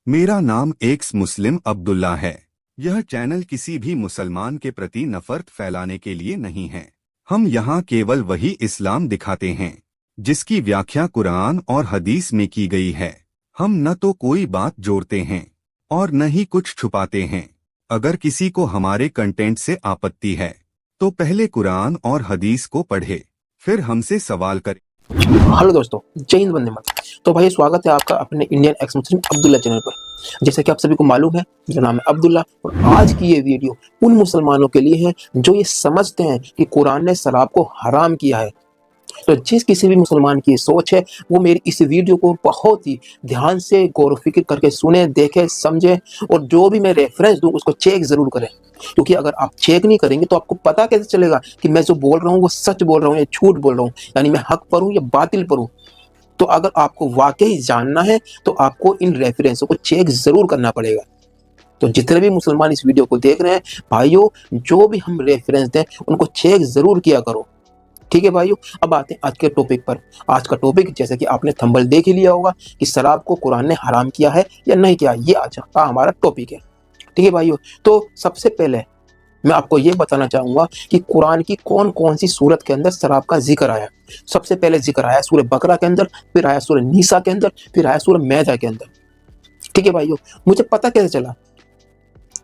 मेरा नाम एक्स मुस्लिम अब्दुल्ला है। यह चैनल किसी भी मुसलमान के प्रति नफरत फैलाने के लिए नहीं है। हम यहाँ केवल वही इस्लाम दिखाते हैं जिसकी व्याख्या कुरान और हदीस में की गई है। हम न तो कोई बात जोड़ते हैं और न ही कुछ छुपाते हैं। अगर किसी को हमारे कंटेंट से आपत्ति है तो पहले कुरान और हदीस को पढ़े, फिर हमसे सवाल करे। हेलो दोस्तों, जय हिंद, वंदे मातरम। तो भाई स्वागत है आपका अपने इंडियन एक्स मुस्लिम अब्दुल्ला चैनल पर। जैसा कि आप सभी को मालूम है, मेरा नाम है अब्दुल्ला और आज की ये वीडियो उन मुसलमानों के लिए है जो ये समझते हैं कि कुरान ने शराब को हराम किया है। तो जिस किसी भी मुसलमान की सोच है वो मेरी इस वीडियो को बहुत ही ध्यान से गौर व फिक्र करके सुने, देखे, समझे और जो भी मैं रेफरेंस दूं उसको चेक जरूर करें। क्योंकि अगर आप चेक नहीं करेंगे तो आपको पता कैसे चलेगा कि मैं जो बोल रहा हूँ वो सच बोल रहा हूँ या झूठ बोल रहा हूँ, यानी मैं हक पर हूँ या बातिल पर हूँ। तो अगर आपको वाकई जानना है तो आपको इन रेफरेंसों को चेक जरूर करना पड़ेगा। तो जितने भी मुसलमान इस वीडियो को देख रहे हैं भाइयों, जो भी हम रेफरेंस दें उनको चेक जरूर किया करो, ठीक है भाइयों। अब आते हैं आज के टॉपिक पर। आज का टॉपिक जैसे कि आपने थंबनेल देख ही लिया होगा कि शराब को कुरान ने हराम किया है या नहीं किया, ये आज का हमारा टॉपिक है, ठीक है भाइयों। तो सबसे पहले मैं आपको ये बताना चाहूंगा कि कुरान की कौन कौन सी सूरत के अंदर शराब का जिक्र आया। सबसे पहले जिक्र आया सूरह बकरा के अंदर, फिर आया सूरह नीसा के अंदर, फिर आया सूरह मैदा के अंदर, ठीक है भाइयों। मुझे पता कैसे चला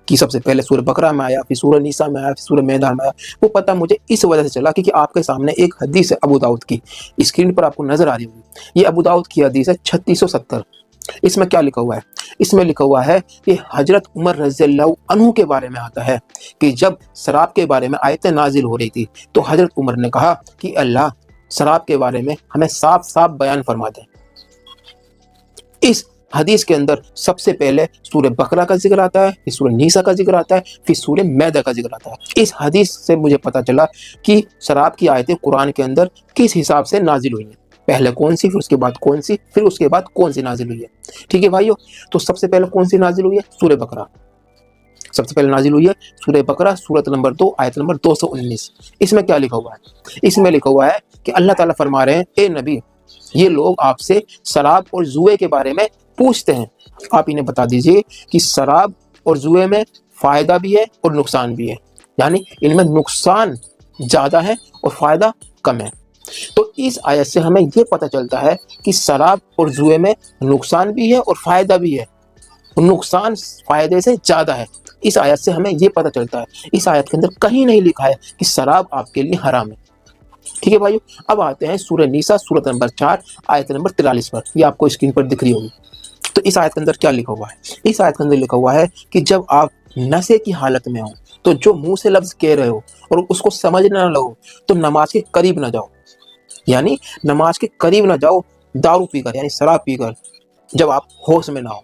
कि सबसे पहले सूरह बकरा में आया, फिर सूरह नीसा में आया, फिर सूरह मैदा में आया? वो पता मुझे इस वजह से चला क्योंकि आपके सामने एक हदीस है अबू दाऊद की, स्क्रीन पर आपको नजर आ रही होगी। ये अबू दाऊद की हदीस है 3670। इसमें क्या लिखा हुआ है? इसमें लिखा हुआ है कि हजरत उमर रज़ियल्लाहु अन्हु के बारे में आता है कि जब शराब के बारे में आयतें नाजिल हो रही थी तो हजरत उमर ने कहा कि अल्लाह शराब के बारे में हमें साफ साफ बयान फरमा दे। इस हदीस के अंदर सबसे पहले सूरह बकरा का जिक्र आता है, फिर सूरह नीसा का जिक्र आता है, फिर सूरह मैदा का जिक्र आता है। इस हदीस से मुझे पता चला कि शराब की आयतें कुरान के अंदर किस हिसाब से नाजिल हुई हैं। पहले कौन सी, फिर उसके बाद कौन सी, फिर उसके बाद कौन सी नाजिल हुई है, ठीक है भाइयों। तो सबसे पहले कौन सी नाजिल हुई है? सूरह बकरा। सबसे पहले नाजिल हुई है सूरह बकरा, सूरत नंबर 2, आयत नंबर 219। इसमें क्या लिखा हुआ है? इसमें लिखा हुआ है कि अल्लाह ताला फरमा रहे हैं, ए नबी, ये लोग आपसे शराब और जुए के बारे में पूछते हैं, आप इन्हें बता दीजिए कि शराब और जुए में फायदा भी है और नुकसान भी है, यानी इनमें नुकसान ज्यादा है और फायदा कम है। तो इस आयत से हमें यह पता चलता है कि शराब और जुए में नुकसान भी है और फायदा भी है, नुकसान फायदे से ज्यादा है। इस आयत से हमें यह पता चलता है। इस आयत के अंदर कहीं नहीं लिखा है कि शराब आपके लिए हराम है, ठीक है भाइयों। अब आते हैं सूरह नीसा, सूरत नंबर 4, आयत नंबर 43 पर। ये आपको स्क्रीन पर दिख रही होगी। तो इस आयत के अंदर क्या लिखा हुआ है? इस आयत के अंदर लिखा हुआ है कि जब आप नशे की हालत में हो तो जो मुंह से लफ्ज कह रहे हो और उसको समझ ना लगो तो नमाज के करीब ना जाओ, यानी नमाज के करीब ना जाओ दारू पीकर, यानी शराब पीकर, जब आप होश में ना हो।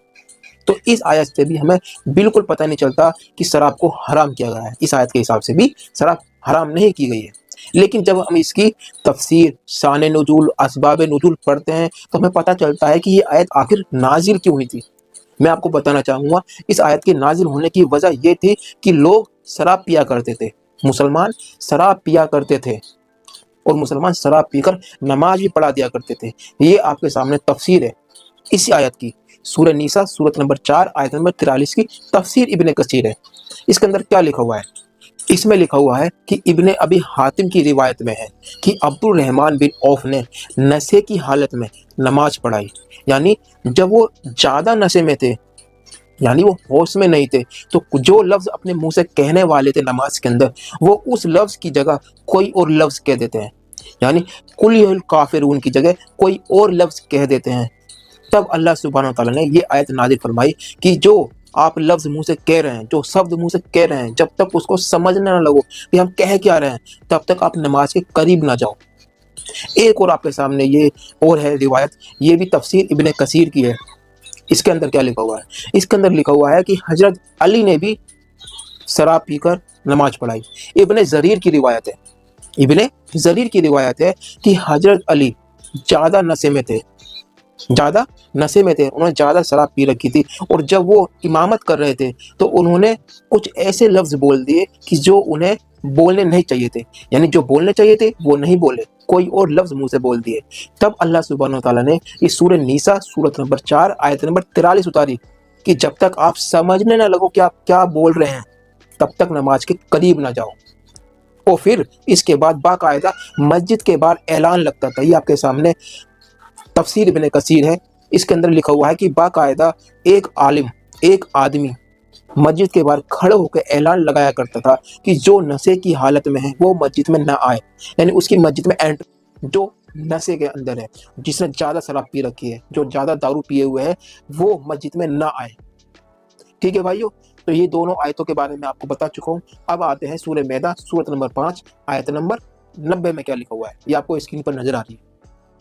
तो इस आयत से भी हमें बिल्कुल पता नहीं चलता कि शराब को हराम किया गया है। इस आयत के हिसाब से भी शराब हराम नहीं की गई है। लेकिन जब हम इसकी तफसीर, शान नुज़ूल, असबाब नुज़ूल पढ़ते हैं तो हमें पता चलता है कि ये आयत आखिर नाजिल क्यों हुई थी। मैं आपको बताना चाहूँगा, इस आयत के नाजिल होने की वजह ये थी कि लोग शराब पिया करते थे, मुसलमान शराब पिया करते थे और मुसलमान शराब पीकर नमाज भी पढ़ा दिया करते थे। ये आपके सामने तफसीर है इसी आयत की। सूरह नीसा, सूरत नंबर 4, आयत नंबर 43 की तफसीर इब्ने कसीर है। इसके अंदर क्या लिखा हुआ है? इसमें लिखा हुआ है कि इब्ने अबी हातिम की रिवायत में है कि अब्दुल रहमान बिन औफ ने नशे की हालत में नमाज पढ़ाई, यानी जब वो ज़्यादा नशे में थे, यानी वो होश में नहीं थे, तो जो लफ्ज़ अपने मुंह से कहने वाले थे नमाज के अंदर, वो उस लफ्ज़ की जगह कोई और लफ्ज़ कह देते हैं, यानी कुल काफिरून की जगह कोई और लफ्ज़ कह देते हैं। तब अल्लाह सुब्हानहू तआला ने ये आयत नाज़िल फरमाई कि जो आप लफ्ज़ मुंह से कह रहे हैं, जो शब्द मुंह से कह रहे हैं, जब तक उसको समझने ना लगो कि हम कह क्या रहे हैं, तब तक आप नमाज के करीब ना जाओ। एक और आपके सामने ये और है रिवायत, ये भी तफसीर इब्ने कसीर की है। इसके अंदर क्या लिखा हुआ है? इसके अंदर लिखा हुआ है कि हजरत अली ने भी शराब पीकर नमाज पढ़ाई। इब्ने ज़रीर की रिवायत है, इब्ने ज़रीर की रिवायत है कि हजरत अली ज़्यादा नशे में थे, उन्होंने ज़्यादा शराब पी रखी थी और जब वो इमामत कर रहे थे तो उन्होंने कुछ ऐसे लफ्ज़ बोल दिए कि जो उन्हें बोलने नहीं चाहिए थे, यानी जो बोलने चाहिए थे वो नहीं बोले, कोई और लफ्ज़ मुंह से बोल दिए। तब अल्लाह सुब्हानहू तआला ने इस सूरह नीसा, सूरत नंबर 4, आयत नंबर 43 उतारी कि जब तक आप समझने ना लगो कि आप क्या बोल रहे हैं तब तक नमाज के करीब ना जाओ। और फिर इसके बाद बाकायदा मस्जिद के बाहर ऐलान लगता था। ये आपके सामने तफसीर इब्न कसीर है, इसके अंदर लिखा हुआ है कि बाकायदा एक आलिम, एक आदमी मस्जिद के बाहर खड़े होकर ऐलान लगाया करता था कि जो नशे की हालत में है वो मस्जिद में ना आए, यानी उसकी मस्जिद में एंट्री जो नशे के अंदर है, जिसने ज़्यादा शराब पी रखी है, जो ज़्यादा दारू पिए हुए है, वो मस्जिद में ना आए। ठीक है भाइयों, तो ये दोनों आयतों के बारे में आपको बता चुका हूँ। अब आते हैं सूरह मैदा सूरत नंबर 5 आयत नंबर 90 में क्या लिखा हुआ है, ये आपको स्क्रीन पर नजर आ रही है।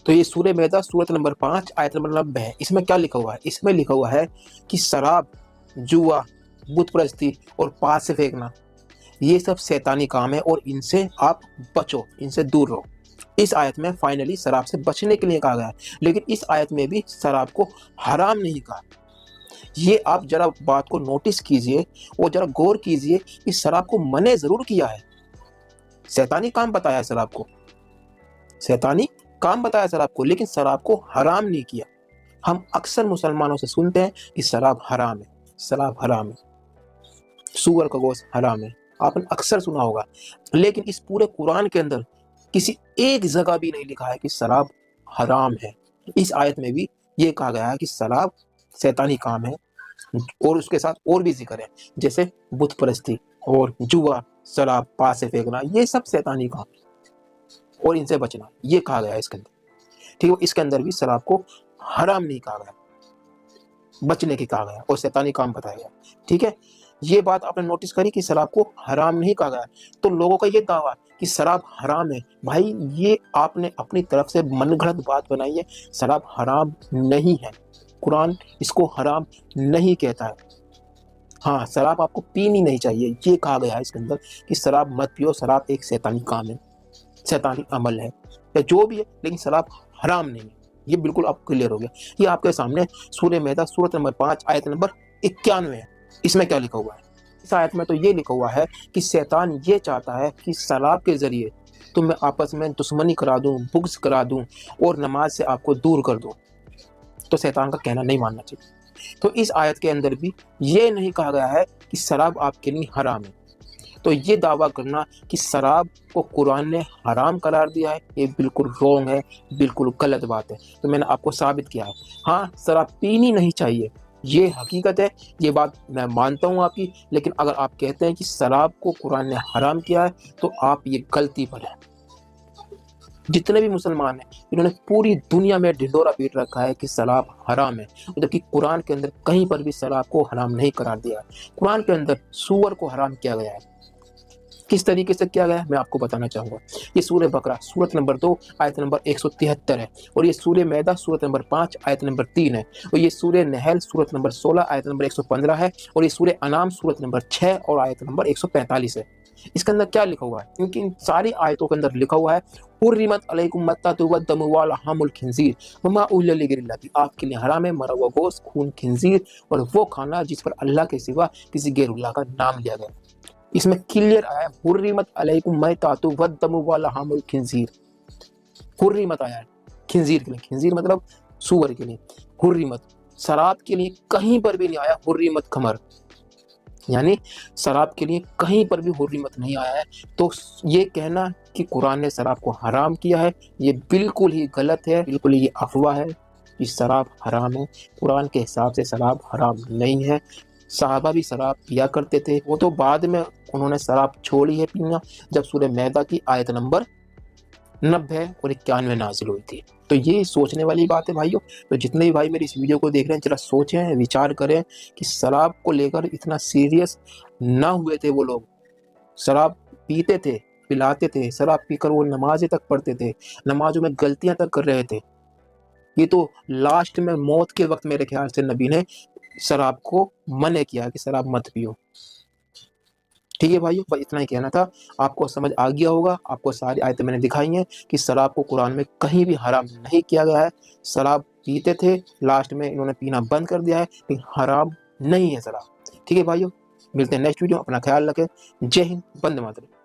तो ये सूरह मैदा सूरत नंबर 5 आयत नंबर 90 है। इसमें क्या लिखा हुआ है? इसमें लिखा हुआ है कि शराब, जुआ, बुत परस्ती और पास से फेंकना ये सब शैतानी काम है और इनसे आप बचो, इनसे दूर रहो। इस आयत में फाइनली शराब से बचने के लिए कहा गया है, लेकिन इस आयत में भी शराब को हराम नहीं कहा। ये आप जरा बात को नोटिस कीजिए और जरा गौर कीजिए कि शराब को मने जरूर किया है, शैतानी काम बताया है शराब को, शैतानी काम बताया शराब को, लेकिन शराब को हराम नहीं किया। हम अक्सर मुसलमानों से सुनते हैं कि शराब हराम है, शराब हराम है, सूअर का गोश्त हराम है, आपने अक्सर सुना होगा। लेकिन इस पूरे कुरान के अंदर किसी एक जगह भी नहीं लिखा है कि शराब हराम है। इस आयत में भी ये कहा गया है कि शराब शैतानी काम है, और उसके साथ और भी जिक्र है, जैसे बुत परस्ती और जुआ, शराब, पास से फेंकना, ये सब शैतानी काम है और इनसे बचना, ये कहा गया है इसके अंदर। ठीक है, इसके अंदर भी शराब को हराम नहीं कहा गया, बचने की कहा गया और शैतानी काम बताया गया। ठीक है, ये बात आपने नोटिस करी कि शराब को हराम नहीं कहा गया। तो लोगों का ये दावा कि शराब हराम है, भाई ये आपने अपनी तरफ से मनगढ़ंत बात बनाई है। शराब हराम नहीं है, कुरान इसको हराम नहीं कहता है। हाँ, शराब आपको पीनी नहीं चाहिए, ये कहा गया है इसके अंदर कि शराब मत पियो, शराब एक शैतानी काम है, शैतानी अमल है या जो भी है, लेकिन शराब हराम नहीं है। ये बिल्कुल आप क्लियर हो गया। ये आपके सामने सूरह मैदा सूरत नंबर 5 आयत नंबर 91 है। इसमें क्या लिखा हुआ है? इस आयत में तो ये लिखा हुआ है कि शैतान ये चाहता है कि शराब के जरिए तो मैं आपस में दुश्मनी करा दूं, बुग़्ज़ करा दूं और नमाज से आपको दूर कर दूं। तो शैतान का कहना नहीं मानना चाहिए। तो इस आयत के अंदर भी ये नहीं कहा गया है कि शराब आपके लिए हराम है। तो ये दावा करना कि शराब को कुरान ने हराम करार दिया है, ये बिल्कुल रॉन्ग है, बिल्कुल गलत बात है। तो मैंने आपको साबित किया है। हाँ, शराब पीनी नहीं चाहिए, ये हकीकत है, ये बात मैं मानता हूँ आपकी। लेकिन अगर आप कहते हैं कि शराब को कुरान ने हराम किया है तो आप ये गलती पर हैं। जितने भी मुसलमान हैं इन्होंने पूरी दुनिया में ढिंढोरा पीट रखा है कि शराब हराम है, जबकि कुरान के अंदर कहीं पर भी शराब को हराम नहीं करार दिया है। कुरान के अंदर सूअर को हराम किया गया है। किस तरीके से किया गया है मैं आपको बताना चाहूंगा। ये सूरह बकरा सूरत नंबर 2 आयत नंबर 173 है, और ये सूरह मैदा सूरत नंबर 5 आयत नंबर 3 है, और ये सूरह नहल सूरत नंबर 16 आयत नंबर 115 है, और ये सूरह अनाम सूरत नंबर 6 और आयत नंबर 145 है। इसके अंदर क्या लिखा हुआ है? क्योंकि इन सारी आयतों के अंदर लिखा हुआ है हुर्रिमत अलैकुम मत्तातु वद्दमु व लहमुल खिंजीर वमा उहिल्ला लिगैरिल्लाह, आपके लिए हराम है मरा हुआ गोश्त, खून खिंजीर और वो खाना जिस पर अल्लाह के सिवा किसी गैरुल्लाह का नाम लिया गया। इसमें क्लियर आया है हुर्रिमत अलैकुम मत्तातु वद्दमु व लहमुल खिंजीर। हुर्रिमत आया है खिंजीर के लिए, खिंजीर मतलब सूअर के लिए। हुर्रिमत शराब के लिए कहीं पर भी नहीं आया हुर्रिमत खमर, यानी शराब के लिए कहीं पर भी हुर्रिमत नहीं आया है। तो ये कहना कि कुरान ने शराब को हराम किया है ये बिल्कुल ही गलत है, बिल्कुल ही अफवाह है कि शराब हराम है। कुरान के हिसाब से शराब हराम नहीं है। सहाबा भी शराब पिया करते थे, वो तो बाद में उन्होंने शराब छोड़ी है पीना जब सूरह मैदा की आयत नंबर 90 और 91 नाजिल हुई थी। तो ये सोचने वाली बात है भाइयों। तो जितने भी भाई मेरी इस वीडियो को देख रहे हैं जरा सोचें, विचार करें कि शराब को लेकर इतना सीरियस ना हुए थे वो लोग। शराब पीते थे, पिलाते थे, शराब पीकर वो नमाजें तक पढ़ते थे, नमाजों में गलतियां तक कर रहे थे। ये तो लास्ट में मौत के वक्त मेरे ख्याल से नबी ने शराब को मना किया कि शराब मत पियो। ठीक है भाइयों, बस इतना ही कहना था। आपको समझ आ गया होगा, आपको सारी आयतें मैंने दिखाई हैं कि शराब को कुरान में कहीं भी हराम नहीं किया गया है। शराब पीते थे, लास्ट में इन्होंने पीना बंद कर दिया है, लेकिन हराम नहीं है शराब। ठीक है भाइयों, मिलते हैं नेक्स्ट वीडियो, अपना ख्याल रखें। जय हिंद, वंदे मातरम।